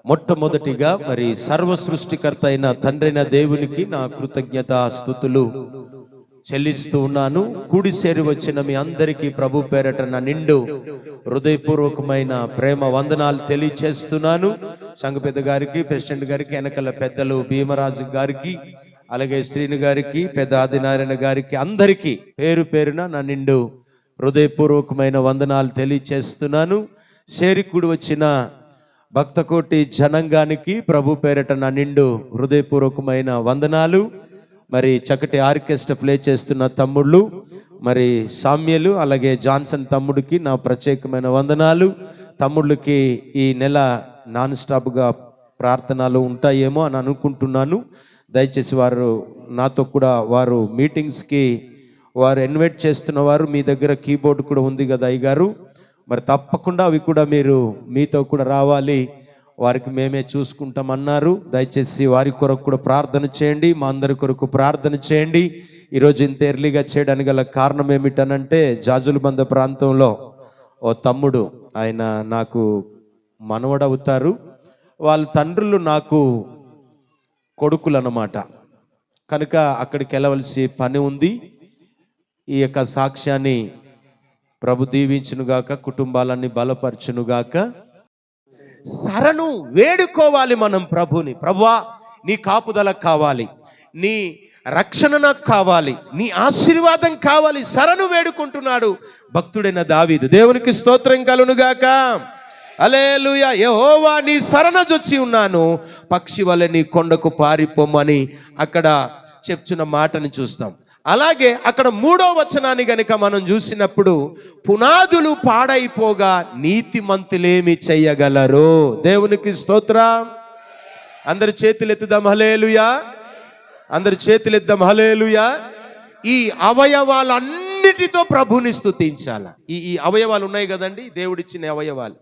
మొట్టమొదటిగా మరి సర్వ సృష్టికర్త అయిన తండ్రైన దేవునికి నా కృతజ్ఞతా స్తుతులు చెల్లిస్తూ ఉన్నాను. కూడి సేరి వచ్చిన మీ అందరికీ ప్రభు పేరట నా నిండు హృదయపూర్వకమైన ప్రేమ వందనాలు తెలియచేస్తున్నాను. సంఘ పెద్ద గారికి, ప్రెసిడెంట్ గారికి, వెనకల పెద్దలు భీమరాజు గారికి, అలాగే శ్రీను గారికి, పెద్ద ఆదినారాయణ గారికి, అందరికీ పేరు పేరున నా నిండు హృదయపూర్వకమైన వందనాలు తెలియచేస్తున్నాను. చేరికూడి వచ్చిన భక్తకోటి జనంగానికి ప్రభు పేరట నా నిండు హృదయపూర్వకమైన వందనాలు. మరి చక్కటి ఆర్కెస్ట్రా ప్లే చేస్తున్న తమ్ముళ్ళు, మరి సామ్యలు, అలాగే జాన్సన్ తమ్ముడికి నా ప్రత్యేకమైన వందనాలు. తమ్ముళ్ళకి ఈ నెల నాన్ స్టాప్గా ప్రార్థనలు ఉంటాయేమో అని అనుకుంటున్నాను. దయచేసి వారు నాతో కూడా వారు మీటింగ్స్కి వారు ఇన్వైట్ చేస్తున్నవారు, మీ దగ్గర కీబోర్డ్ కూడా ఉంది కదా అయ్యగారు, మరి తప్పకుండా అవి కూడా మీరు మీతో కూడా రావాలి, వారికి మేమే చూసుకుంటామన్నారు. దయచేసి వారి కొరకు కూడా ప్రార్థన చేయండి, మా అందరి కొరకు ప్రార్థన చేయండి. ఈరోజు ఇంత ఎర్లీగా చేయడానికి గల కారణం ఏమిటనంటే, జాజులబంద ప్రాంతంలో ఓ తమ్ముడు, ఆయన నాకు మనవడవుతారు, వాళ్ళ తండ్రులు నాకు కొడుకులు అన్నమాట. కనుక అక్కడికి వెళ్ళవలసి పని ఉంది. ఈ యొక్క సాక్ష్యాన్ని ప్రభు దీవించునుగాక, కుటుంబాలన్నీ బలపరచునుగాక. శరణు వేడుకోవాలి మనం ప్రభుని. ప్రభువా, నీ కాపుదల కావాలి, నీ రక్షణ నాకు కావాలి, నీ ఆశీర్వాదం కావాలి. శరణు వేడుకుంటున్నాడు భక్తుడైన దావీదు. దేవునికి స్తోత్రం కలుగునుగాక. హల్లెలూయా. యెహోవా, నీ శరణజొచ్చి ఉన్నాను, పక్షి వలె నీ కొండకు పారిపోమని అక్కడ చెప్తున్న మాటని చూస్తాం. అలాగే అక్కడ 3వ వచనాన్ని గనుక మనం చూసినప్పుడు, పునాదులు పాడైపోగా నీతిమంతులేమి చెయ్యగలరు? దేవునికి స్తోత్రం. అందరి చేతులు ఎత్తుదాం హల్లెలూయా, అందరి చేతులు ఎత్తుదాం హల్లెలూయా. ఈ అవయవాలన్నిటితో ప్రభుని స్తుతించాల. ఈ అవయవాలు ఉన్నాయి కదండి, దేవుడిచ్చిన అవయవాలు.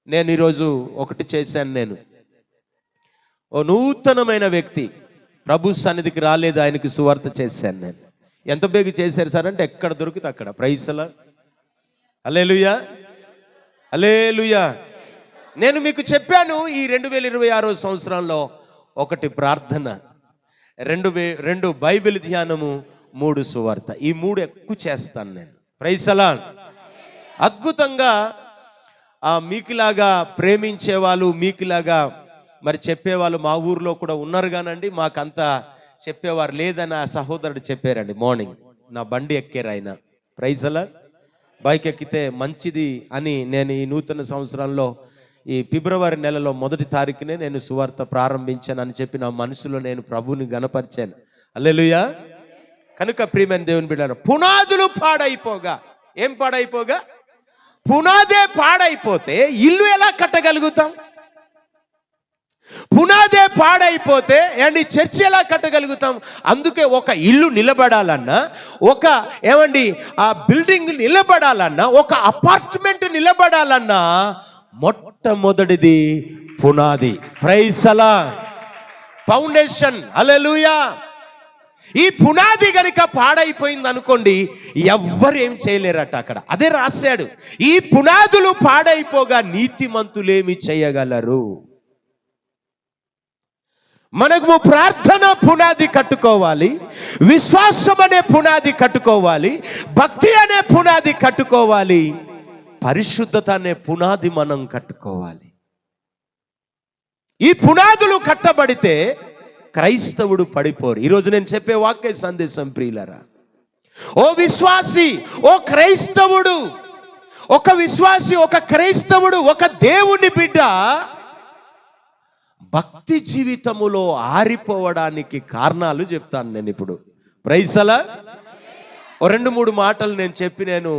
నేను ఈరోజు ఒకటి చేశాను. నేను ఓ నూతనమైన వ్యక్తి, ప్రభు సన్నిధికి రాలేదు, ఆయనకి సువార్త చేశాను. నేను ఎంత బేగ చేశారు సార్ అంటే, ఎక్కడ దొరికితే అక్కడ. Praise the lord. Hallelujah, hallelujah. నేను మీకు చెప్పాను, ఈ 2026వ సంవత్సరంలో 1 ప్రార్థన, 2 బైబిల్ ధ్యానము, 3 సువార్త. ఈ 3 ఎక్కువ చేస్తాను నేను. Praise the Lord. అద్భుతంగా మీకులాగా ప్రేమించేవాళ్ళు, మీకులాగా మరి చెప్పేవాళ్ళు మా ఊర్లో కూడా ఉన్నారు కానండి. మాకంతా చెప్పేవారు లేదని ఆ సహోదరుడు చెప్పారండి. మార్నింగ్ నా బండి ఎక్కారు ఆయన. Praise the lord. బైక్ ఎక్కితే మంచిది అని నేను ఈ నూతన సంవత్సరంలో ఈ ఫిబ్రవరి నెలలో 1వ తారీఖునే నేను సువార్త ప్రారంభించాను అని చెప్పి నా మనసులో నేను ప్రభువుని గణపరిచాను. హల్లెలూయా. కనుక ప్రియమైన దేవుని బిడ్డలారా, పునాదులు పాడైపోగా, ఏం పాడైపోగా? పునాదే పాడైపోతే ఇల్లు ఎలా కట్టగలుగుతాం? పునాదే పాడైపోతే ఏంటి చర్చి ఎలా కట్టగలుగుతాం? అందుకే ఒక ఇల్లు నిలబడాలన్నా, ఒక ఆ బిల్డింగ్ నిలబడాలన్నా, ఒక అపార్ట్మెంట్ నిలబడాలన్నా మొట్టమొదటిది పునాది. Praise the Lord. Foundation. Hallelujah. ఈ పునాది గనుక పాడైపోయింది అనుకోండి, ఎవ్వరు ఏం చేయలేరట. అక్కడ అదే రాశాడు, ఈ పునాదులు పాడైపోగా నీతిమంతులేమి చేయగలరు? మనకు ప్రార్థన పునాది కట్టుకోవాలి, విశ్వాసం అనే పునాది కట్టుకోవాలి, భక్తి అనే పునాది కట్టుకోవాలి, పరిశుద్ధత అనే పునాది మనం కట్టుకోవాలి. ఈ పునాదులు కట్టబడితే క్రైస్తవుడు పడిపోరు. ఈరోజు నేను చెప్పే వాక్య సందేశం ప్రియులారా, ఓ విశ్వాసి, ఓ క్రైస్తవుడు, ఒక విశ్వాసి, ఒక క్రైస్తవుడు, ఒక దేవుని బిడ్డ భక్తి జీవితములో ఆరిపోవడానికి కారణాలు చెప్తాను నేను ఇప్పుడు. Praise the lord. ఓ 2-3 మాటలు నేను చెప్పి నేను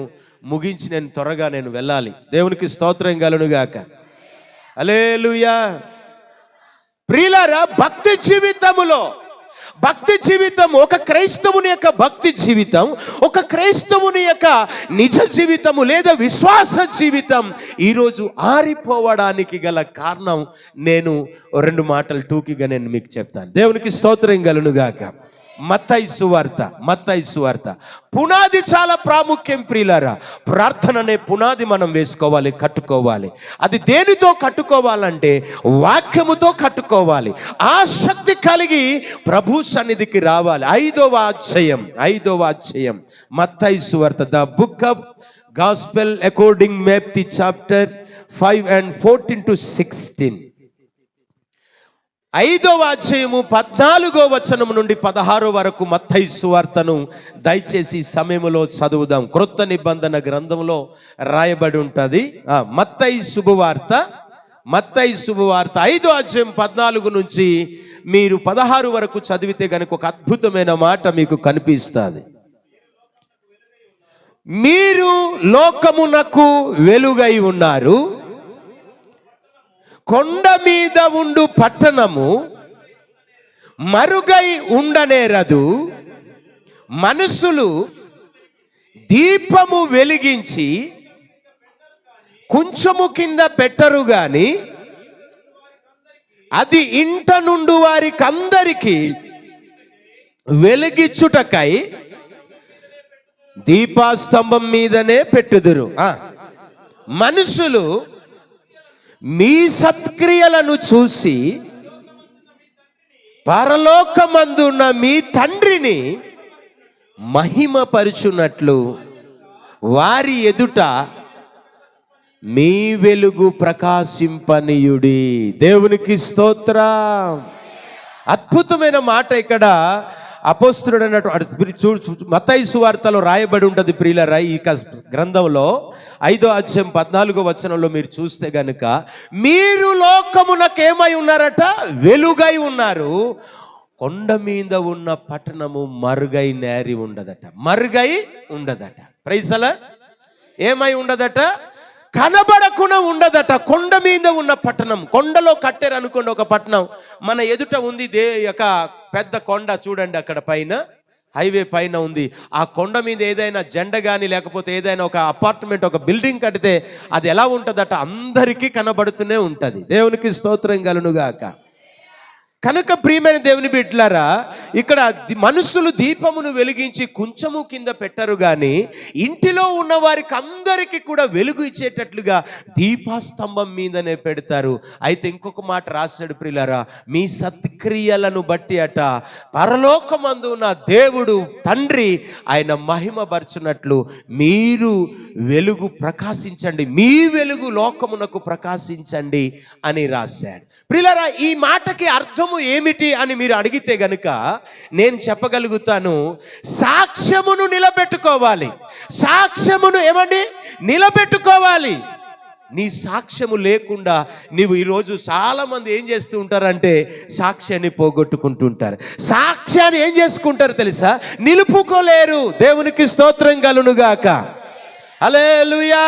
ముగించి నేను త్వరగా నేను వెళ్ళాలి. దేవునికి స్తోత్రం కలుగునుగాక. హల్లెలూయా. ప్రియులారా, భక్తి జీవితం, ఒక క్రైస్తవుని యొక్క భక్తి జీవితం, ఒక క్రైస్తవుని యొక్క నిజ జీవితము లేదా విశ్వాస జీవితం ఈరోజు ఆరిపోవడానికి గల కారణం నేను 2 మాటలు టూకీగా నేను మీకు చెప్తాను. దేవునికి స్తోత్రం కలుగునుగాక. మత్తయి సువార్త. పునాది చాలా ప్రాముఖ్యం ప్రియులారా. ప్రార్థన అనే పునాది మనం వేసుకోవాలి, కట్టుకోవాలి. అది దేనితో కట్టుకోవాలంటే వాక్యముతో కట్టుకోవాలి. ఆసక్తి కలిగి ప్రభు సన్నిధికి రావాలి. 5వ అధ్యాయం మత్తయి సువార్త, the book of gospel according Matthew chapter 5 and 14 to 16. 5వ అధ్యాయము 14వ వచనం నుండి 16 వరకు మత్తయి సువార్తను దయచేసి సమయంలో చదువుదాం. క్రొత్త నిబంధన గ్రంథంలో రాయబడి ఉంటుంది. మత్తయి శుభవార్త 5వ అధ్యాయం 14 నుంచి మీరు 16 వరకు చదివితే గనుక ఒక అద్భుతమైన మాట మీకు కనిపిస్తుంది. మీరు లోకమునకు వెలుగై ఉన్నారు. కొండ మీద ఉండు పట్టణము మరుగై ఉండనేరదు. మనుషులు దీపము వెలిగించి కొంచెము కింద పెట్టరు గాని అది ఇంట నుండి వారికందరికీ వెలిగించుటకై దీపాస్తంభం మీదనే పెట్టుదురు. మనుషులు మీ సత్క్రియలను చూసి పరలోకమందున్న మీ తండ్రిని మహిమపరచునట్లు వారి ఎదుట మీ వెలుగు ప్రకాశింపనీయుడి. దేవునికి స్తోత్రం. అద్భుతమైన మాట ఇక్కడ అపోస్తలుడు అన్నట్టు మత్తయి సువార్తలో రాయబడి ఉంటుంది ప్రియులారా. ఈ గ్రంథంలో 5వ అధ్యాయం 14వ వచనంలో మీరు చూస్తే గనుక, మీరు లోకమునకేమై ఉన్నారట? వెలుగై ఉన్నారు. కొండ మీద ఉన్న పట్టణము మరుగై నేరి ఉండదట. Praise the Lord. ఏమై ఉండదట? కనబడకుండా ఉండదట. కొండ మీద ఉన్న పట్టణం. కొండలో కట్టారు అనుకోండి ఒక పట్టణం. మన ఎదుట ఉంది ఒక పెద్ద కొండ చూడండి, అక్కడ పైన హైవే పైన ఉంది. ఆ కొండ మీద ఏదైనా జెండా కానీ లేకపోతే ఏదైనా ఒక అపార్ట్మెంట్, ఒక బిల్డింగ్ కడితే అది ఎలా ఉంటుందట? అందరికీ కనబడుతూనే ఉంటుంది. దేవునికి స్తోత్రం కలుగునుగాక. కనుక ప్రియమైన దేవుని బిడ్డలారా, ఇక్కడ మనుషులు దీపమును వెలిగించి కొంచెము కింద పెట్టరు కానీ ఇంటిలో ఉన్న వారికి అందరికీ కూడా వెలుగు ఇచ్చేటట్లుగా దీపాస్తంభం మీదనే పెడతారు. అయితే ఇంకొక మాట రాశాడు ప్రియులారా, మీ సత్క్రియలను బట్టి అట పరలోకమందు ఉన్న దేవుడు తండ్రి ఆయన మహిమపరచునట్లు మీరు వెలుగు ప్రకాశించండి, మీ వెలుగు లోకమునకు ప్రకాశించండి అని రాశాడు. ప్రియులారా, ఈ మాటకి అర్థం ఏమిటి అని మీరు అడిగితే గనుక నేను చెప్పగలుగుతాను. సాక్ష్యమును నిలబెట్టుకోవాలి. సాక్ష్యమును నిలబెట్టుకోవాలి. నీ సాక్ష్యము లేకుండా నీవు ఈరోజు చాలా మంది ఏం చేస్తూ ఉంటారంటే సాక్ష్యాన్ని పోగొట్టుకుంటుంటారు. సాక్ష్యాన్ని ఏం చేసుకుంటారు తెలుసా? నిలుపుకోలేరు. దేవునికి స్తోత్రం కలుగునుగాక. హల్లెలూయా.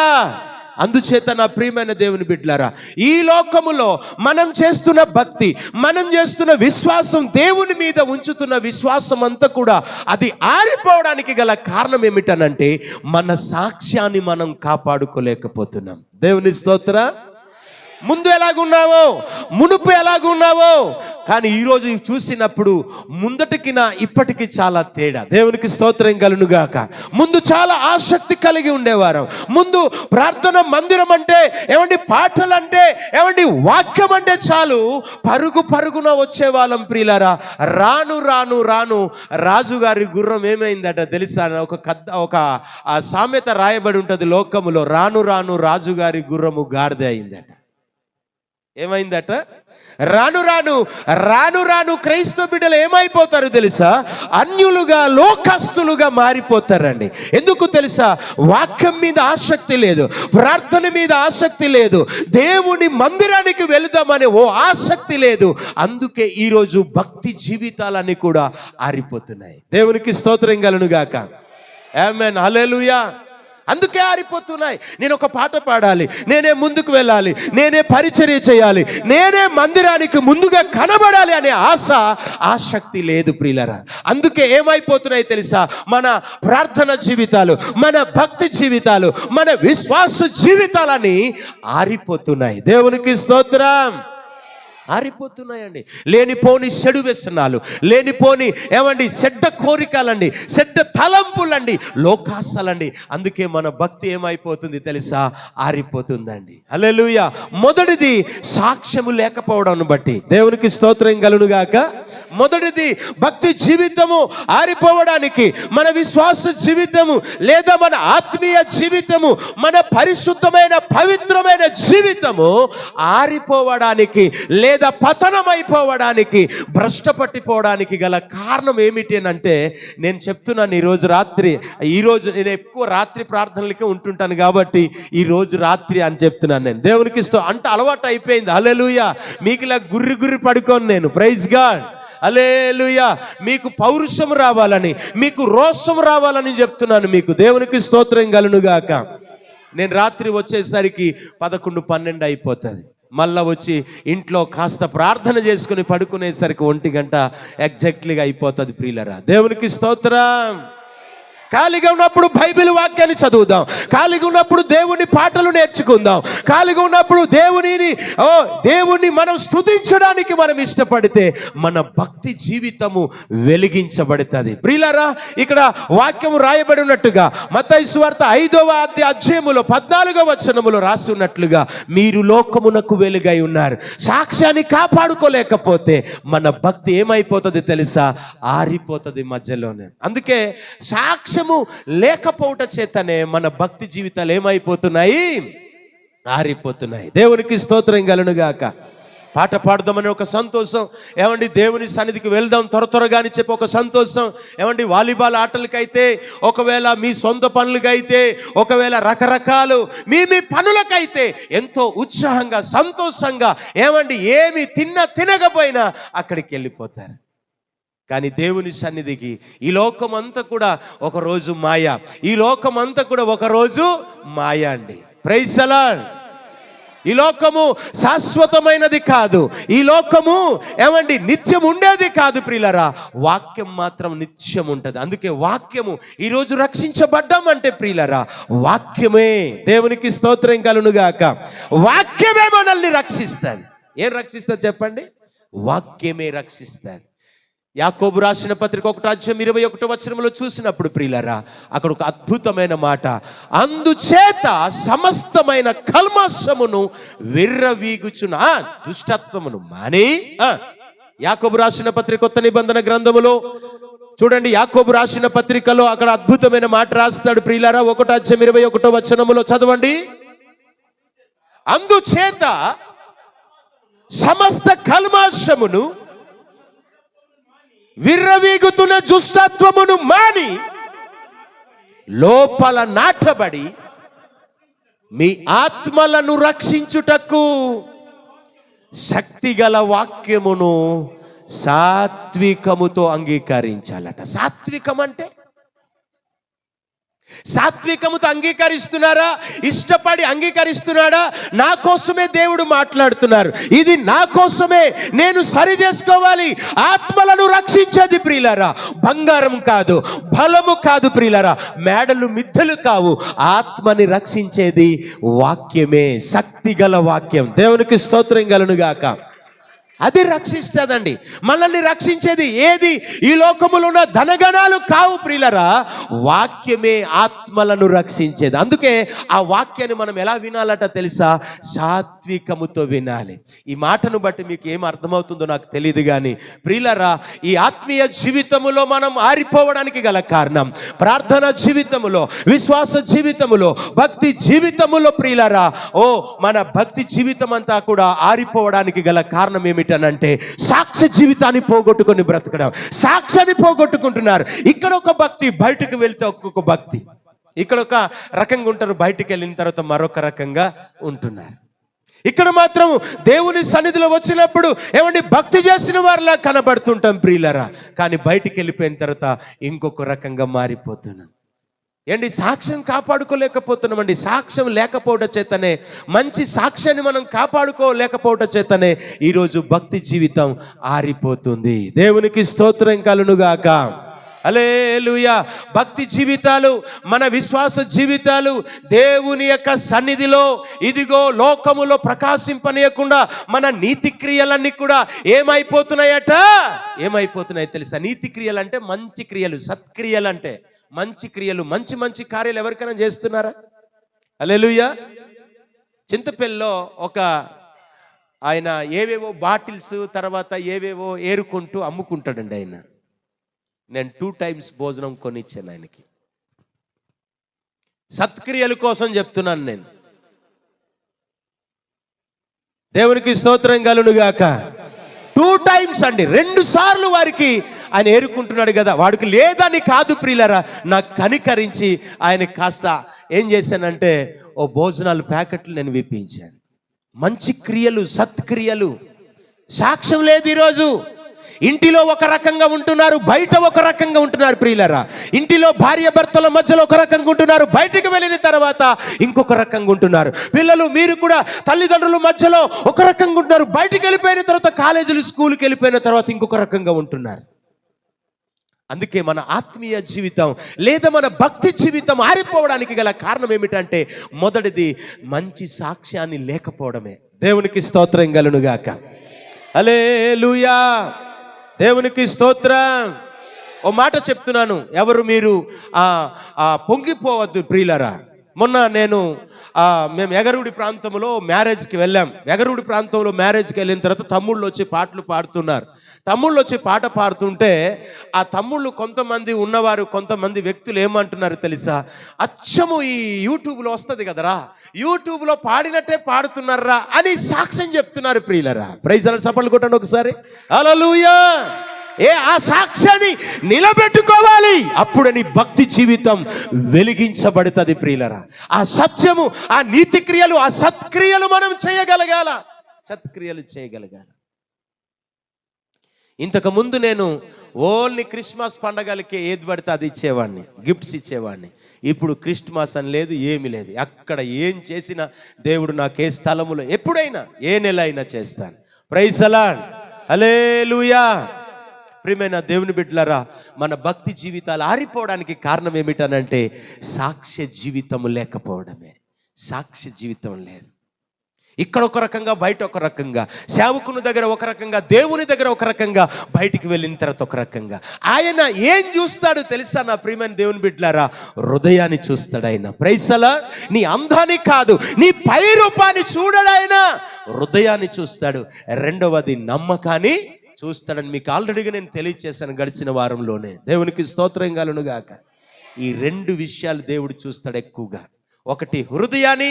అందుచేత నా ప్రియమైన దేవుని బిడ్డలారా, ఈ లోకములో మనం చేస్తున్న భక్తి, మనం చేస్తున్న విశ్వాసం, దేవుని మీద ఉంచుతున్న విశ్వాసం అంతా కూడా అది ఆరిపోవడానికి గల కారణం ఏమిటనంటే మన సాక్ష్యాన్ని మనం కాపాడుకోలేకపోతున్నాం. దేవుని స్తోత్రం. ముందు ఎలాగున్నావో, మునుపు ఎలాగున్నావో, కానీ ఈరోజు చూసినప్పుడు ముందటికి ఇప్పటికీ చాలా తేడా. దేవునికి స్తోత్రం కలుగునుగాక. ముందు చాలా ఆసక్తి కలిగి ఉండేవారు. ముందు ప్రార్థన మందిరం అంటే పాటలంటే వాక్యం అంటే చాలు పరుగున వచ్చేవాళ్ళం ప్రియులారా. రాను రాజుగారి గుర్రం ఏమైందట తెలుసా? ఒక సామెత రాయబడి ఉంటుంది లోకములో. రాను రాజుగారి గుర్రము గాడిద అయిందట. ఏమైందట? రాను క్రైస్తవ బిడ్డలు ఏమైపోతారు తెలుసా? అన్యులుగా, లోకస్తులుగా మారిపోతారండి. ఎందుకు తెలుసా? వాక్యం మీద ఆసక్తి లేదు, ప్రార్థన మీద ఆసక్తి లేదు, దేవుని మందిరానికి వెళుదామనే ఆసక్తి లేదు. అందుకే ఈరోజు భక్తి జీవితాలన్నీ కూడా ఆరిపోతున్నాయి. దేవునికి స్తోత్రం కలుగునుగాక. ఆమేన్. హల్లెలూయా. అందుకే ఆరిపోతున్నాయి. నేను ఒక పాట పాడాలి, నేనే ముందుకు వెళ్ళాలి, నేనే పరిచర్య చేయాలి, నేనే మందిరానికి ముందుగా కనబడాలి అనే ఆసక్తి లేదు ప్రియులారా. అందుకే ఏమైపోతున్నాయి తెలుసా? మన ప్రార్థన జీవితాలు, మన భక్తి జీవితాలు, మన విశ్వాస జీవితాలని ఆరిపోతున్నాయి. దేవునికి స్తోత్రం. ఆరిపోతున్నాయండి. లేనిపోని చెడు వ్యసనాలు, లేనిపోని చెడ్డ కోరికలండి, చెడ్డ తలంపులండి, లోకాసలండి. అందుకే మన భక్తి ఏమైపోతుంది తెలుసా? ఆరిపోతుందండి. హల్లెలూయా. మొదటిది సాక్ష్యము లేకపోవడం బట్టి. దేవునికి స్తోత్రం కలుగునుగాక. మొదటిది భక్తి జీవితము ఆరిపోవడానికి, మన విశ్వాస జీవితము లేదా మన ఆత్మీయ జీవితము, మన పరిశుద్ధమైన పవిత్రమైన జీవితము ఆరిపోవడానికి లేదా పతనమైపోవడానికి, భ్రష్టపట్టిపోవడానికి గల కారణం ఏమిటి అంటే, నేను చెప్తున్నాను ఈరోజు నేను ఎక్కువ రాత్రి ప్రార్థనలకే ఉంటుంటాను కాబట్టి ఈరోజు రాత్రి అని చెప్తున్నాను. నేను దేవునికి అంటే అలవాటు అయిపోయింది. హల్లెలూయా. మీకు ఇలా గుర్రి పడుకోను నేను. Praise God. హల్లెలూయా. మీకు పౌరుషం రావాలని, మీకు రోషం రావాలని చెప్తున్నాను మీకు. దేవునికి స్తోత్రం కలుగునుగాక. నేను రాత్రి వచ్చేసరికి 11-12 అయిపోతుంది. మళ్ళా వచ్చి ఇంట్లో కాస్త ప్రార్థన చేసుకుని పడుకునేసరికి 1 గంట ఎగ్జాక్ట్లీగా అయిపోతుంది ప్రియులరా. దేవునికి స్తోత్రం. ఖాళీగా ఉన్నప్పుడు బైబిల్ వాక్యాన్ని చదువుదాం, ఖాళీగా ఉన్నప్పుడు దేవుని పాటలు నేర్చుకుందాం, ఖాళీగా ఉన్నప్పుడు దేవుని మనం స్తుతించడానికి మనం ఇష్టపడితే మన భక్తి జీవితము వెలిగించబడుతుంది. ప్రియులారా, ఇక్కడ వాక్యము రాయబడి ఉన్నట్టుగా మత్తయి సువార్త 5వ అధ్యాయములో 14వ వచనములో రాసి ఉన్నట్లుగా, మీరు లోకమునకు వెలుగై ఉన్నారు. సాక్ష్యాన్ని కాపాడుకోలేకపోతే మన భక్తి ఏమైపోతుంది తెలుసా? ఆరిపోతుంది మధ్యలోనే. అందుకే సాక్ష్యము లేకపోవట చేతనే మన భక్తి జీవితాలు ఏమైపోతున్నాయి? ఆరిపోతున్నాయి. దేవునికి స్తోత్రం కలుగునుగాక. పాట పాడదామని ఒక సంతోషం, దేవుని సన్నిధికి వెళ్దాం త్వరగా అని చెప్పి ఒక సంతోషం, వాలీబాల్ ఆటలకైతే, ఒకవేళ మీ సొంత పనులకైతే, ఒకవేళ రకరకాలు మీ పనులకైతే ఎంతో ఉత్సాహంగా సంతోషంగా ఏమి తినకపోయినా అక్కడికి వెళ్ళిపోతారు. కానీ దేవుని సన్నిధికి ఈ లోకం అంతా కూడా ఒకరోజు మాయ, ఈ లోకం అంతా కూడా ఒకరోజు మాయ అండి. Praise the Lord. ఈ లోకము శాశ్వతమైనది కాదు, ఈ లోకము నిత్యం ఉండేది కాదు ప్రియులరా. వాక్యం మాత్రం నిత్యం ఉంటుంది. అందుకే వాక్యము ఈరోజు రక్షించబడ్డామంటే ప్రియులరా, వాక్యమే. దేవునికి స్తోత్రం కలుగునుగాక. వాక్యమే మనల్ని రక్షిస్తుంది. ఏం రక్షిస్తుంది చెప్పండి? వాక్యమే రక్షిస్తుంది. యాకోబు రాసిన పత్రిక 1:21 వచనంలో చూసినప్పుడు ప్రియులారా, అక్కడ ఒక అద్భుతమైన మాట, అందుచేత సమస్తమైన కల్మషమును విర్రవీగుచున్న దుష్టత్వమును మాని. యాకోబు రాసిన పత్రిక కొత్త నిబంధన గ్రంథములో చూడండి, యాకోబు రాసిన పత్రికలో అక్కడ అద్భుతమైన మాట రాస్తాడు ప్రియులారా. 1:21 వచనములో చదవండి. అందుచేత సమస్త కల్మషమును విర్రవీగుతున్న దుష్టత్వమును మాని లోపల నాటబడి మీ ఆత్మలను రక్షించుటకు శక్తిగల వాక్యమును సాత్వికముతో అంగీకరించాలట. సాత్వికం అంటే సాత్వికముతో అంగీకరిస్తున్నారా? ఇష్టపడి అంగీకరిస్తున్నాడా? నా కోసమే దేవుడు మాట్లాడుతున్నారు, ఇది నా కోసమే, నేను సరి చేసుకోవాలి. ఆత్మలను రక్షించేది ప్రియులారా బంగారం కాదు, బలము కాదు ప్రియులారా, మేడలు మిద్దెలు కావు. ఆత్మని రక్షించేది వాక్యమే, శక్తిగల వాక్యం. దేవునికి స్తోత్రం కలుగునుగాక. అది రక్షిస్తుందండి. మనల్ని రక్షించేది ఏది? ఈ లోకములో ఉన్న ధనగణాలు కావు ప్రియులరా, వాక్యమే ఆత్మలను రక్షించేది. అందుకే ఆ వాక్యాన్ని మనం ఎలా వినాలట తెలుసా? సాత్వికముతో వినాలి. ఈ మాటను బట్టి మీకు ఏం అర్థమవుతుందో నాకు తెలియదు కానీ ప్రియులరా, ఈ ఆత్మీయ జీవితములో మనం ఆరిపోవడానికి గల కారణం, ప్రార్థన జీవితములో, విశ్వాస జీవితములో, భక్తి జీవితములో ప్రియులరా, మన భక్తి జీవితం అంతా కూడా ఆరిపోవడానికి గల కారణం ఏమిటి అంటే సాక్ష్య జీవితాన్ని పోగొట్టుకొని బ్రతకడం. సాక్ష్యాన్ని పోగొట్టుకుంటున్నారు. ఇక్కడ ఒక భక్తి, బయటకు వెళ్తే ఒక్కొక్క భక్తి. ఇక్కడ ఒక రకంగా ఉంటారు, బయటకు వెళ్ళిన తర్వాత మరొక రకంగా ఉంటున్నారు. ఇక్కడ మాత్రం దేవుని సన్నిధిలో వచ్చినప్పుడు భక్తి చేసిన వారిలా కనబడుతుంటాం ప్రియులరా, కానీ బయటికి వెళ్ళిపోయిన తర్వాత ఇంకొక రకంగా మారిపోతున్నాం. సాక్ష్యం కాపాడుకోలేకపోతున్నామండి. సాక్ష్యం లేకపోవడం చేతనే, మంచి సాక్ష్యాన్ని మనం కాపాడుకోలేకపోవడం చేతనే ఈరోజు భక్తి జీవితం ఆరిపోతుంది. దేవునికి స్తోత్రం కలుగునుగాక. హల్లెలూయా. భక్తి జీవితాలు, మన విశ్వాస జీవితాలు దేవుని యొక్క సన్నిధిలో ఇదిగో లోకములో ప్రకాశింపనీయకుండా మన నీతి క్రియలన్నీ కూడా ఏమైపోతున్నాయి తెలుసా? నీతి క్రియలు అంటే మంచి క్రియలు, సత్క్రియలు అంటే మంచి క్రియలు, మంచి మంచి కార్యాలు ఎవరికైనా చేస్తున్నారా? హల్లెలూయా. చింతపల్లిలో ఒక ఆయన ఏవేవో బాటిల్స్ తర్వాత ఏవేవో ఏరుకుంటూ అమ్ముకుంటాడండి ఆయన. నేను 2 times భోజనం కొనిచ్చాను ఆయనకి. సత్క్రియల కోసం చెప్తున్నాను నేను. దేవునికి స్తోత్రం కలుగునుగాక. 2 times అండి, 2 సార్లు వారికి ఆయన ఏరుకుంటున్నాడు కదా. వాడికి లేదని కాదు ప్రియులరా, నాకు కనికరించి ఆయన కాస్త ఏం చేశానంటే ఓ భోజనాలు ప్యాకెట్లు నేను విప్పించాను. మంచి క్రియలు, సత్క్రియలు. సాక్ష్యం లేదు ఈరోజు. ఇంటిలో ఒక రకంగా ఉంటున్నారు, బయట ఒక రకంగా ఉంటున్నారు ప్రియులరా. ఇంటిలో భార్య భర్తల మధ్యలో ఒక రకంగా ఉంటున్నారు, బయటికి వెళ్ళిన తర్వాత ఇంకొక రకంగా ఉంటున్నారు. పిల్లలు మీరు కూడా తల్లిదండ్రుల మధ్యలో ఒక రకంగా ఉంటున్నారు, బయటికి వెళ్ళిపోయిన తర్వాత కాలేజీలు స్కూల్కి వెళ్ళిపోయిన తర్వాత ఇంకొక రకంగా ఉంటున్నారు. అందుకే మన ఆత్మీయ జీవితం లేదా మన భక్తి జీవితం ఆరిపోవడానికి గల కారణం ఏమిటంటే మొదటిది మంచి సాక్ష్యాన్ని లేకపోవడమే. దేవునికి స్తోత్రం కలుగునుగాక. హల్లెలూయా. దేవునికి స్తోత్రం. ఓ మాట చెప్తున్నాను, ఎవరు మీరు పొంగిపోవద్దు ప్రియులరా. మొన్న మేము ఎగరూడి ప్రాంతంలో మ్యారేజ్కి వెళ్ళాం. ఎగరూడి ప్రాంతంలో మ్యారేజ్కి వెళ్ళిన తర్వాత తమ్ముళ్ళు వచ్చి పాటలు పాడుతున్నారు. తమ్ముళ్ళు వచ్చి పాట పాడుతుంటే ఆ తమ్ముళ్ళు కొంతమంది వ్యక్తులు ఏమంటున్నారు తెలుసా? అచ్చము ఈ యూట్యూబ్లో వస్తుంది కదరా, యూట్యూబ్లో పాడినట్టే పాడుతున్నారా అని సాక్ష్యం చెప్తున్నారు ప్రియులరా. ప్రైజ్ అలా చప్పట్లు కొట్టండి ఒకసారి. హల్లెలూయా. ఆ సాక్ష్యాన్ని నిలబెట్టుకోవాలి, అప్పుడు నీ భక్తి జీవితం వెలిగించబడుతుంది ప్రియులరా. ఆ సత్యము, ఆ నీతి క్రియలు, ఆ సత్క్రియలు మనం చేయగలగాల. సత్క్రియలు చేయగలగాల. ఇంతకు ముందు నేను ఓన్లీ క్రిస్మస్ పండగలకి ఏది పడితే అది ఇచ్చేవాడిని, గిఫ్ట్స్ ఇచ్చేవాడిని. ఇప్పుడు క్రిస్మస్ అని లేదు, ఏమీ లేదు. అక్కడ ఏం చేసినా దేవుడు నాకు ఏ స్థలములో ఎప్పుడైనా ఏ నెల అయినా చేస్తాను. Praise the lord. హల్లెలూయా. ప్రియమైన దేవుని బిడ్డలారా, మన భక్తి జీవితాలు ఆరిపోవడానికి కారణం ఏమిటనంటే సాక్ష్య జీవితము లేకపోవడమే. సాక్ష్య జీవితం లేదు. ఇక్కడ ఒక రకంగా, బయట ఒక రకంగా, సేవకుని దగ్గర ఒక రకంగా, దేవుని దగ్గర ఒక రకంగా, బయటికి వెళ్ళిన తర్వాత ఒక రకంగా. ఆయన ఏం చూస్తాడు తెలుసా నా ప్రియమైన దేవుని బిడ్డలారా? హృదయాన్ని చూస్తాడు ఆయన. Praise the Lord. నీ అందాన్ని కాదు, నీ పై రూపాన్ని చూడడు ఆయన, హృదయాన్ని చూస్తాడు. రెండవది నమ్మకాన్ని చూస్తాడని మీకు ఆల్రెడీగా నేను తెలియచేశాను గడిచిన వారంలోనే. దేవునికి స్తోత్రం కలుగునుగాక. ఈ 2 విషయాలు దేవుడు చూస్తాడు ఎక్కువగా. ఒకటి హృదయాన్ని,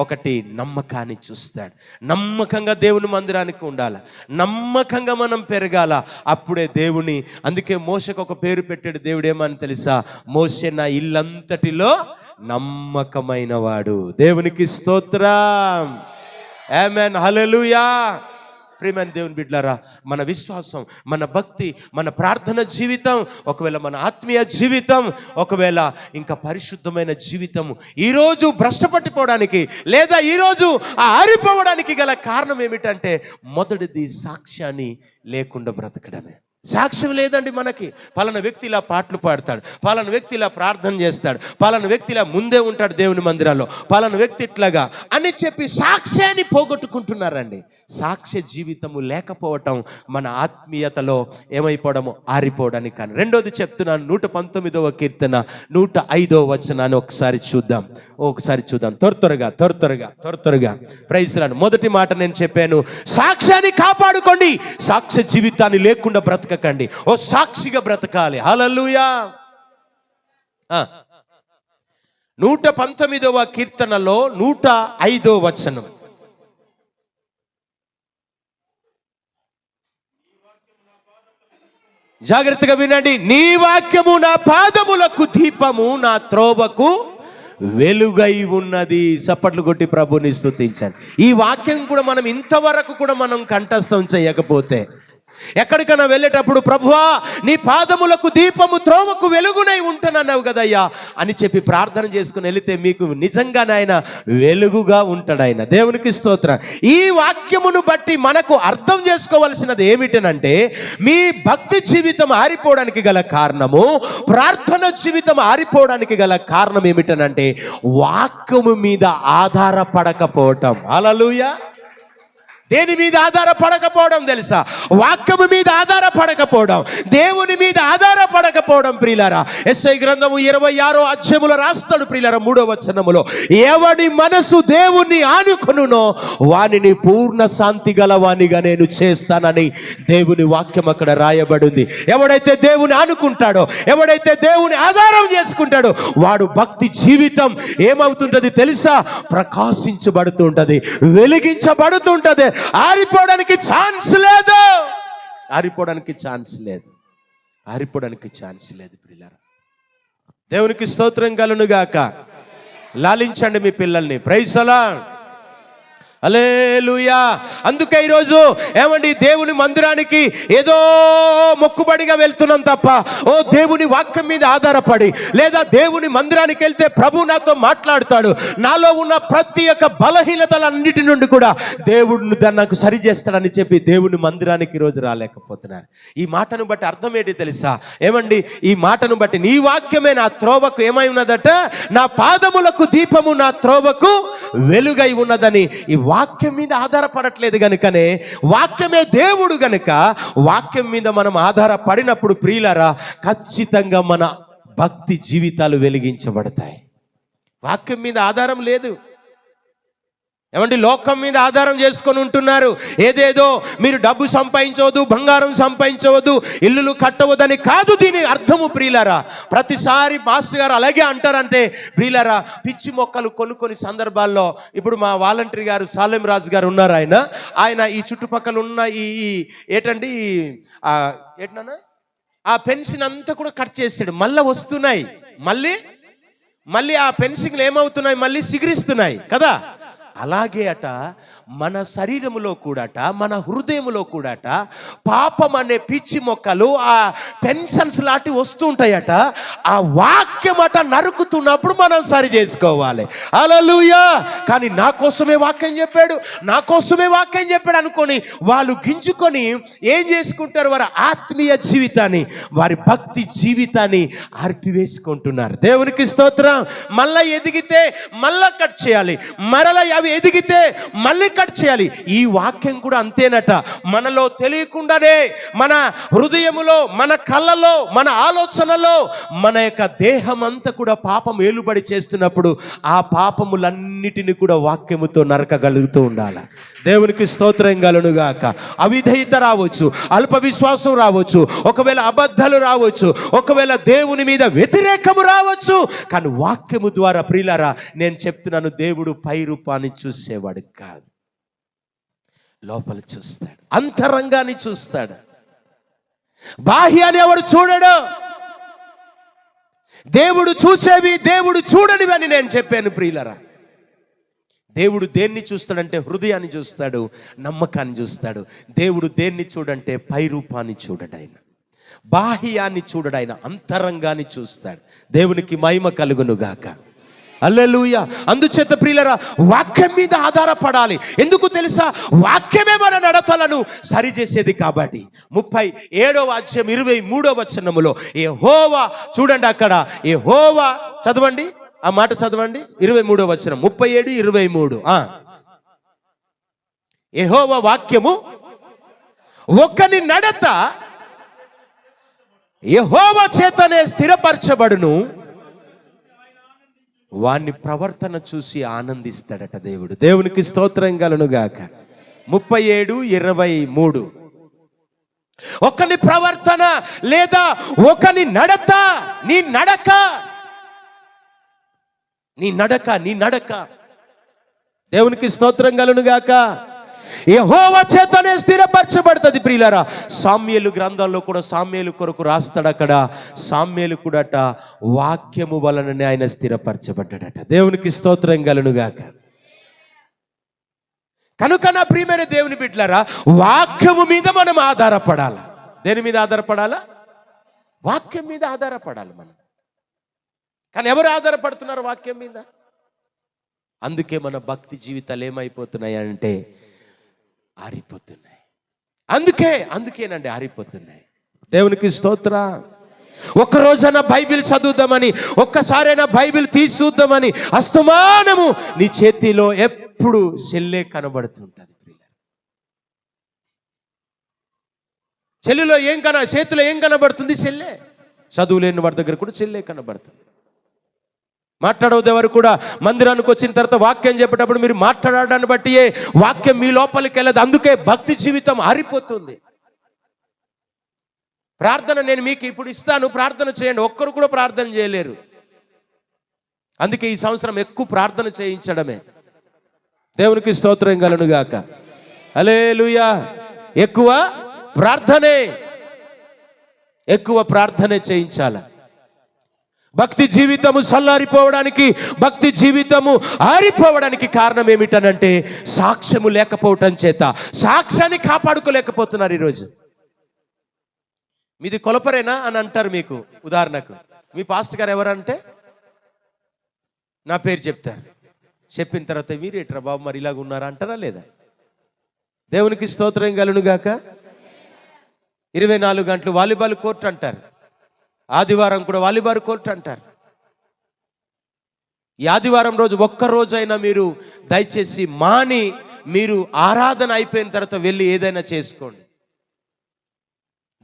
ఒకటి నమ్మకాన్ని చూస్తాడు. నమ్మకంగా దేవుని మందిరానికి ఉండాలి, నమ్మకంగా మనం పెరగాల. అప్పుడే దేవుని, అందుకే మోషకు ఒక పేరు పెట్టాడు దేవుడు. ఏమని తెలుసా? మోషే నా ఇల్లంతటిలో నమ్మకమైన వాడు. దేవునికి స్తోత్రం. ఆమేన్. హల్లెలూయా. ప్రియమైన దేవుని బిడ్డలారా, మన విశ్వాసం, మన భక్తి, మన ప్రార్థన జీవితం, ఒకవేళ మన ఆత్మీయ జీవితం, ఒకవేళ ఇంకా పరిశుద్ధమైన జీవితం ఈరోజు భ్రష్టపట్టిపోవడానికి లేదా ఈరోజు ఆరిపోవడానికి గల కారణం ఏమిటంటే మొదటిది సాక్ష్యాన్ని లేకుండా బ్రతకడమే. సాక్ష్యం లేదండి మనకి. పలానా వ్యక్తి ఇలా పాటలు పాడతాడు, పలానా వ్యక్తి ఇలా ప్రార్థన చేస్తాడు, పలానా వ్యక్తి ఇలా ముందే ఉంటాడు దేవుని మందిరాల్లో, పలానా వ్యక్తి ఇట్లాగా అని చెప్పి సాక్ష్యాన్ని పోగొట్టుకుంటున్నారండి. సాక్ష్య జీవితము లేకపోవటం మన ఆత్మీయతలో ఏమైపోవడము, ఆరిపోవడానికి కానీ. రెండోది చెప్తున్నాను, 119వ కీర్తన 105వ వచనాన్ని ఒకసారి చూద్దాం. త్వరగా ప్రైజ్ ది లార్డ్. మొదటి మాట నేను చెప్పాను, సాక్ష్యాన్ని కాపాడుకోండి, సాక్ష్య జీవితాన్ని లేకుండా బ్రతకండి. ఓ సాక్షిగా బ్రతకాలి. హల్లెలూయా. 119వ కీర్తనలో 105వ వచనం. జాగ్రత్తగా వినండి. నీ వాక్యము నా పాదములకు దీపము, నా త్రోవకు వెలుగై ఉన్నది. చప్పట్లు కొట్టి ప్రభుని స్తుతించండి. ఈ వాక్యం కూడా మనం ఇంతవరకు కూడా మనం కంఠస్థం చేయకపోతే, ఎక్కడికైనా వెళ్ళేటప్పుడు ప్రభువా నీ పాదములకు దీపము త్రోవకు వెలుగునై ఉంటానన్నావు కదయ్యా అని చెప్పి ప్రార్థన చేసుకుని వెళితే మీకు నిజంగానే ఆయన వెలుగుగా ఉంటాడు ఆయన. దేవునికి స్తోత్రం. ఈ వాక్యమును బట్టి మనకు అర్థం చేసుకోవలసినది ఏమిటనంటే, మీ భక్తి జీవితం ఆరిపోవడానికి గల కారణము, ప్రార్థన జీవితం ఆరిపోవడానికి గల కారణం ఏమిటనంటే వాక్యము మీద ఆధారపడకపోవటం. హల్లెలూయా. దేని మీద ఆధారపడకపోవడం తెలుసా? వాక్యము మీద ఆధారపడకపోవడం, దేవుని మీద ఆధారపడకపోవడం. ప్రియులారా, యెషయా గ్రంథము 26వ అధ్యాయములో రాస్తాడు ప్రియులారా 3వ వచనములో, ఎవడి మనసు దేవుణ్ణి ఆనుకొనునో వానిని పూర్ణ శాంతి గలవానిగా నేను చేస్తానని దేవుని వాక్యం అక్కడ రాయబడింది. ఎవడైతే దేవుని ఆనుకుంటాడో, ఎవడైతే దేవుని ఆధారం చేసుకుంటాడో వాడు భక్తి జీవితం ఏమవుతుంటది తెలుసా? ప్రకాశించబడుతుంటది, వెలిగించబడుతుంటది. ఆరిపోవడానికి ఛాన్స్ లేదు, ఆరిపోవడానికి ఛాన్స్ లేదు, ఆరిపోవడానికి ఛాన్స్ లేదు. ప్రియులారా, దేవునికి స్తోత్రం కలుగును గాక. లాలించండి మీ పిల్లల్ని. Praise the lord. హల్లెలూయా. అందుకే ఈరోజు ఏమండి, దేవుని మందిరానికి ఏదో మొక్కుబడిగా వెళ్తున్నాం తప్ప ఓ దేవుని వాక్యం మీద ఆధారపడి, లేదా దేవుని మందిరానికి వెళ్తే ప్రభు నాతో మాట్లాడతాడు, నాలో ఉన్న ప్రతి ఒక్క బలహీనతలన్నిటి నుండి కూడా దేవుడు దాన్ని నాకు సరి చేస్తాడని చెప్పి దేవుని మందిరానికి ఈరోజు రాలేకపోతున్నారు. ఈ మాటను బట్టి అర్థం ఏంటి తెలుసా? ఏమండి, ఈ మాటను బట్టి నీ వాక్యమే నా త్రోవకు ఏమై ఉన్నదట, నా పాదములకు దీపము, నా త్రోవకు వెలుగై ఉన్నదని. ఈ వాక్యం మీద ఆధారపడట్లేదు గనుకనే, వాక్యమే దేవుడు గనుక వాక్యం మీద మనం ఆధారపడినప్పుడు ప్రియులారా ఖచ్చితంగా మన భక్తి జీవితాలు వెలిగించబడతాయి. వాక్యం మీద ఆధారం లేదు. ఏమండి, లోకం మీద ఆధారం చేసుకొని ఉంటున్నారు. ఏదేదో మీరు డబ్బు సంపాదించవద్దు, బంగారం సంపాదించవద్దు, ఇల్లులు కట్టవద్దని కాదు దీని అర్థము ప్రియులారా. ప్రతిసారి మాస్టర్ గారు అలాగే అంటారంటే ప్రియులారా, పిచ్చి మొక్కలు కొన్ని సందర్భాల్లో, ఇప్పుడు మా వాలంటీర్ గారు సాలెం రాజు గారు ఉన్నారు, ఆయన ఈ చుట్టుపక్కల ఉన్న ఈ ఏంటండి ఏంటన్నా ఆ పెన్షన్ అంతా కూడా కట్ చేసాడు. మళ్ళీ వస్తున్నాయి, మళ్ళీ ఆ పెన్షన్లు ఏమవుతున్నాయి, మళ్ళీ సిగిరిస్తున్నాయి కదా. అలాగే అట మన శరీరములో కూడాట, మన హృదయములో కూడాట పాపం అనే పిచ్చి మొక్కలు, ఆ పెన్షన్స్ లాంటి వస్తూ ఉంటాయట. ఆ వాక్యం అట నరుకుతున్నప్పుడు మనం సరి చేసుకోవాలి. హల్లెలూయా. కానీ నా కోసమే వాక్యం చెప్పాడు, నా కోసమే వాక్యం చెప్పాడు అనుకొని వాళ్ళు గింజుకొని ఏం చేసుకుంటారు? వారి ఆత్మీయ జీవితాన్ని, వారి భక్తి జీవితాన్ని ఆర్పివేసుకుంటున్నారు. దేవునికి స్తోత్రం. మళ్ళా ఎదిగితే మళ్ళా కట్ చేయాలి, మరలా అవి ఎదిగితే మళ్ళీ కట్ చేయాలి. ఈ వాక్యం కూడా అంతేనట. మనలో తెలియకుండానే మన హృదయములో, మన కళ్ళలో, మన ఆలోచనలో మన యొక్క దేహం అంతా కూడా పాపం ఏలుబడి చేస్తున్నప్పుడు ఆ పాపములన్నిటిని కూడా వాక్యముతో నరకగలుగుతూ ఉండాలి. దేవునికి స్తోత్రం కలుగును గాక. అవిధేయత రావచ్చు, అల్ప విశ్వాసం రావచ్చు, ఒకవేళ అబద్ధాలు రావచ్చు, ఒకవేళ దేవుని మీద వ్యతిరేకము రావచ్చు. కానీ వాక్యము ద్వారా ప్రియులారా నేను చెప్తున్నాను, దేవుడు పై రూపాన్ని చూసేవాడు కాదు, లోపల చూస్తాడు, అంతరంగాన్ని చూస్తాడు. బాహ్యాన్ని ఎవడు చూడడు. దేవుడు చూసేవి దేవుడు చూడనివి అని నేను చెప్పాను ప్రియులారా. దేవుడు దేన్ని చూస్తాడంటే హృదయాన్ని చూస్తాడు, నమ్మకాన్ని చూస్తాడు. దేవుడు దేన్ని చూడంటే పై రూపాన్ని చూడడాయన, బాహ్యాన్ని చూడడాయన, అంతరంగాన్ని చూస్తాడు. దేవునికి మహిమ కలుగును గాక. హల్లెలూయా. అందుచేత ప్రియులారా వాక్యం మీద ఆధారపడాలి. ఎందుకు తెలుసా? వాక్యమే మన నడతలను సరిచేసేది కాబట్టి. 37వ అధ్యాయం 23వ వచనములో యెహోవా, చూడండి అక్కడ యెహోవా, చదవండి ఆ మాట చదవండి, 23వ వచనం 37, 23. యెహోవా వాక్యము ఒకని నడత యెహోవా చేతనే స్థిరపరచబడును, వాని ప్రవర్తన చూసి ఆనందిస్తాడట దేవుడు. దేవునికి స్తోత్రం కలుగును గాక. 37, 23. ఒకని ప్రవర్తన లేదా ఒకని నడత, నీ నడక, నీ నడక, నీ నడక. దేవునికి స్తోత్రం కలుగును గాక. యెహోవా చేతనే స్థిరపరచబడుతుంది ప్రియులారా. సామ్యేలు గ్రంథంలో కూడా సామ్యేలు కొరకు రాస్తాడు అక్కడ, సామ్యేలు కూడాట వాక్యము వలననే ఆయన స్థిరపరచబడ్డాడట. దేవునికి స్తోత్రం కలుగును గాక. కనుక నా ప్రియమైన దేవుని బిడ్డలారా, వాక్యము మీద మనం ఆధారపడాలి. దేని మీద ఆధారపడాలా? వాక్యం మీద ఆధారపడాలి మనం. కానీ ఎవరు ఆధారపడుతున్నారు వాక్యం మీద? అందుకే మన భక్తి జీవితాలు ఏమైపోతున్నాయి అంటే ఆరిపోతున్నాయి. అందుకేనండి ఆరిపోతున్నాయి. దేవునికి స్తోత్ర. ఒక్కరోజైనా బైబిల్ చదువుదామని, ఒక్కసారైనా బైబిల్ తీసి చూద్దామని అస్తమానము నీ చేతిలో ఎప్పుడు సెల్లే కనబడుతుంటుంది. చేతిలో ఏం కనబడుతుంది? సెల్లే. చదువు లేని వారి దగ్గర కూడా సెల్లే కనబడుతుంది. మాట్లాడవద్దు ఎవరు కూడా. మందిరానికి వచ్చిన తర్వాత వాక్యం చెప్పేటప్పుడు మీరు మాట్లాడడాన్ని బట్టియే వాక్యం మీ లోపలికి వెళ్ళదు. అందుకే భక్తి జీవితం ఆరిపోతుంది. ప్రార్థన నేను మీకు ఇప్పుడు ఇస్తాను, ప్రార్థన చేయండి. ఒక్కరు కూడా ప్రార్థన చేయలేరు. అందుకే ఈ సంవత్సరం ఎక్కువ ప్రార్థన చేయించడమే. దేవునికి స్తోత్రం కలుగునుగాక. హల్లెలూయా. ఎక్కువ ప్రార్థనే చేయించాల. భక్తి జీవితము చల్లారిపోవడానికి, భక్తి జీవితము ఆరిపోవడానికి కారణం ఏమిటనంటే సాక్ష్యము లేకపోవటం చేత. సాక్ష్యాన్ని కాపాడుకోలేకపోతున్నారు ఈరోజు. మీది కొలపరేనా అని అంటారు మీకు. ఉదాహరణకు మీ పాస్టర్ గారు ఎవరంటే నా పేరు చెప్తారు. చెప్పిన తర్వాత మీరేట్రా బాబు మరి ఇలాగ ఉన్నారా అంటారా లేదా? దేవునికి స్తోత్రం కలుగునుగాక. 24 గంటలు వాలీబాల్ కోర్టు అంటారు. ఆదివారం కూడా వాలీబాల్ కోర్టు అంటారు. ఈ ఆదివారం రోజు ఒక్కరోజైనా మీరు దయచేసి మాని మీరు ఆరాధన అయిపోయిన తర్వాత వెళ్ళి ఏదైనా చేసుకోండి.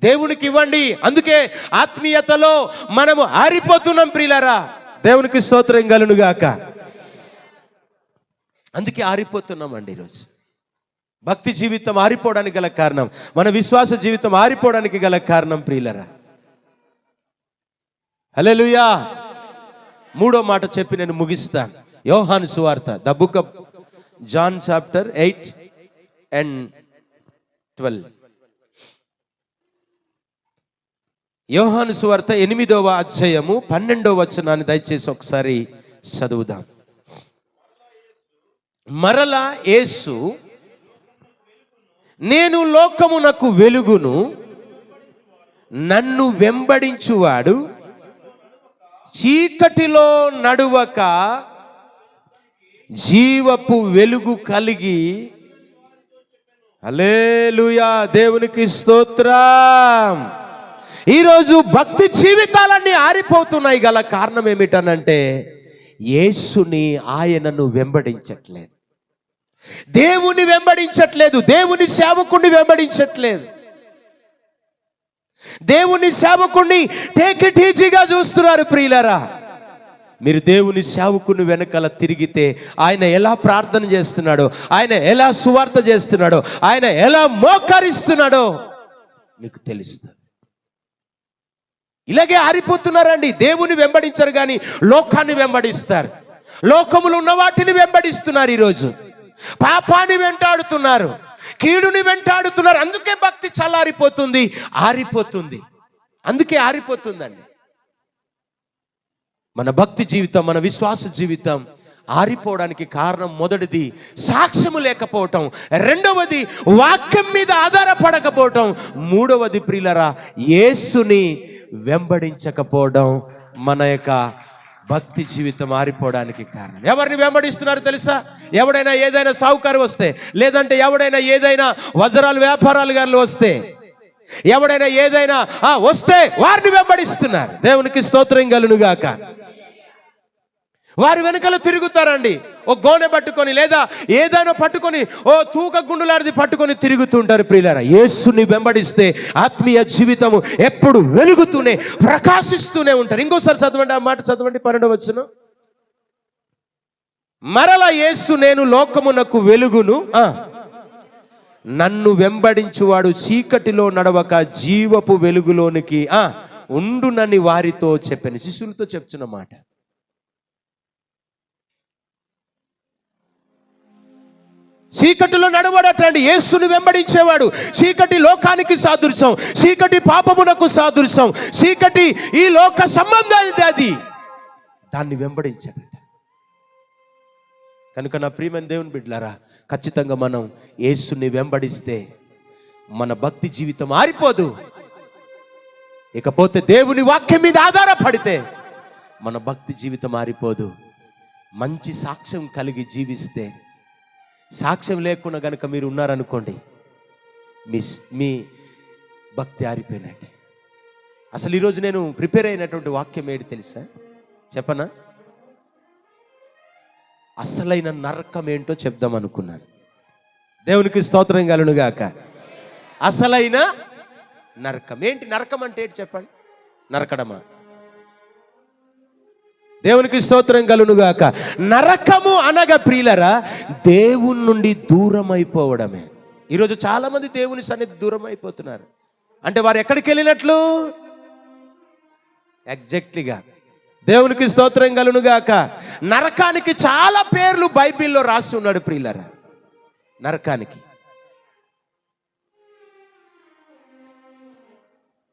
దేవునికి ఇవ్వండి. అందుకే ఆత్మీయతలో మనము ఆరిపోతున్నాం ప్రియులారా. దేవునికి స్తోత్రం కలుగునుగాక. అందుకే ఆరిపోతున్నామండి ఈరోజు. భక్తి జీవితం ఆరిపోవడానికి గల కారణం, మన విశ్వాస జీవితం ఆరిపోవడానికి గల కారణం ప్రియులారా. హల్లెలూయా. 3వ మాట చెప్పి నేను ముగిస్తాను. యోహాను సువార్త, the book of John chapter 8 and 12. యోహాను సువార్త 8వ అధ్యాయము 12వ వచనాన్ని దయచేసి ఒకసారి చదువుదాం. మరలా యేసు, నేను లోకమునకు వెలుగును, నన్ను వెంబడించువాడు చీకటిలో నడువక జీవపు వెలుగు కలిగి. హల్లెలూయా. దేవునికి స్తోత్రం. ఈరోజు భక్తి జీవితాలన్నీ ఆరిపోతున్నాయి గల కారణం ఏమిటనంటే యేసుని, ఆయనను వెంబడించట్లేదు. దేవుని వెంబడించట్లేదు. దేవుని సేవకుడిని వెంబడించట్లేదు. దేవుని సేవకుడిని టేక్ ఇట్ ఈజీగా చూస్తున్నారు ప్రియులారా. మీరు దేవుని సేవకుని వెనకాల తిరిగితే ఆయన ఎలా ప్రార్థన చేస్తున్నాడో, ఆయన ఎలా సువార్త చేస్తున్నాడో, ఆయన ఎలా మోకరిస్తున్నాడో మీకు తెలుస్తుంది. ఇలాగే ఆరిపోతున్నారండి. దేవుని వెంబడించరు కానీ లోకాన్ని వెంబడిస్తారు. లోకములు ఉన్న వాటిని వెంబడిస్తున్నారు. ఈరోజు పాపాన్ని వెంటాడుతున్నారు, కీడుని వెంటాడుతున్నారు. అందుకే భక్తి చల్లారిపోతుంది, ఆరిపోతుంది. అందుకే ఆరిపోతుందండి మన భక్తి జీవితం, మన విశ్వాస జీవితం ఆరిపోవడానికి కారణం మొదటిది సాక్ష్యము లేకపోవటం, రెండవది వాక్యం మీద ఆధారపడకపోవటం, మూడవది ప్రియులరా యేసుని వెంబడించకపోవడం మన యొక్క భక్తి జీవితం ఆరిపోవడానికి కారణం. ఎవరిని వెంబడిస్తున్నారు తెలుసా? ఎవడైనా ఏదైనా సావుకారు వస్తే, లేదంటే ఎవడైనా ఏదైనా వజ్రాలు వ్యాపారాలు గారు వస్తే, ఎవడైనా ఏదైనా వస్తే వారిని వెంబడిస్తున్నారు. దేవునికి స్తోత్రం కలుగునుగాక. వారి వెనకాల తిరుగుతారండి. ఓ గోనె పట్టుకొని లేదా ఏదైనా పట్టుకొని, ఓ తూక గుండులాడిది పట్టుకొని తిరుగుతుంటారు ప్రియులారా. యేసుని వెంబడిస్తే ఆత్మీయ జీవితము ఎప్పుడు వెలుగుతూనే ప్రకాశిస్తూనే ఉంటారు. ఇంకోసారి చదవండి, ఆ మాట చదవండి. 12వ వచనం. మరలా యేసు, నేను లోకమునకు వెలుగును, నన్ను వెంబడించువాడు చీకటిలో నడవక జీవపు వెలుగులోనికి ఉండునని వారితో చెప్పాను. శిష్యులతో చెప్తున్న మాట. చీకటిలో నడవడటండి యేసుని వెంబడించేవాడు. చీకటి లోకానికి సాదృశ్యం, చీకటి పాపమునకు సాదృశ్యం, చీకటి ఈ లోక సంబంధానికి అది. దాన్ని వెంబడించాడట. కనుక నా ప్రియమైన దేవుని బిడ్డలారా, ఖచ్చితంగా మనం యేసుని వెంబడిస్తే మన భక్తి జీవితం ఆరిపోదు. ఇకపోతే దేవుని వాక్యం మీద ఆధారపడితే మన భక్తి జీవితం ఆరిపోదు. మంచి సాక్ష్యం కలిగి జీవిస్తే, సాక్ష్యం లేకుండా కనుక మీరు ఉన్నారనుకోండి, మీ భక్తి ఆరిపోయినట్టే. అసలు ఈరోజు నేను ప్రిపేర్ అయినటువంటి వాక్యం ఏంటి తెలుసా? చెప్పనా? అసలైన నరకం ఏంటో చెప్దాం అనుకున్నాను. దేవునికి స్తోత్రం కలుగును గాక. అసలైన నరకం ఏంటి? నరకం అంటే ఏంటి చెప్పండి? నరకడమా? దేవునికి స్తోత్రం కలుగును గాక. నరకము అనగా ప్రియులరా, దేవుని నుండి దూరం అయిపోవడమే. ఈరోజు చాలా మంది దేవుని సన్నిధి దూరం అయిపోతున్నారు. అంటే వారు ఎక్కడికి వెళ్ళినట్లు? ఎగ్జాక్ట్లీగా దేవునికి స్తోత్రం కలుగును గాక. నరకానికి చాలా పేర్లు బైబిల్లో రాసి ఉన్నాడు ప్రియులరా. నరకానికి,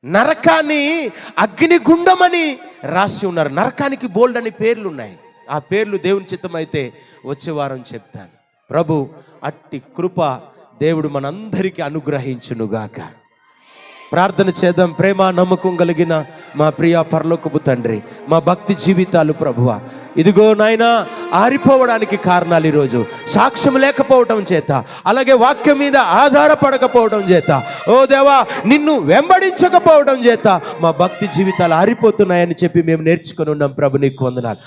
నరకాన్ని అగ్నిగుండమని రాసి ఉన్నారు. నరకానికి బోల్డ్ అని పేర్లు ఉన్నాయి. ఆ పేర్లు దేవుని చిత్తం అయితే వచ్చే వారం చెప్తాను. ప్రభు అట్టి కృప దేవుడు మనందరికీ అనుగ్రహించునుగాక. ప్రార్థన చేద్దాం. ప్రేమ నమ్మకం కలిగిన మా ప్రియ పరలోకపు తండ్రి, మా భక్తి జీవితాలు ప్రభువా, ఇదిగో నాయనా, ఆరిపోవడానికి కారణాలు ఈరోజు సాక్ష్యం లేకపోవటం చేత, అలాగే వాక్యం మీద ఆధారపడకపోవడం చేత, ఓ దేవా, నిన్ను వెంబడించకపోవడం చేత మా భక్తి జీవితాలు ఆరిపోతున్నాయని చెప్పి మేము నేర్చుకొని ఉన్నాం. ప్రభు నీకు వందనాలు.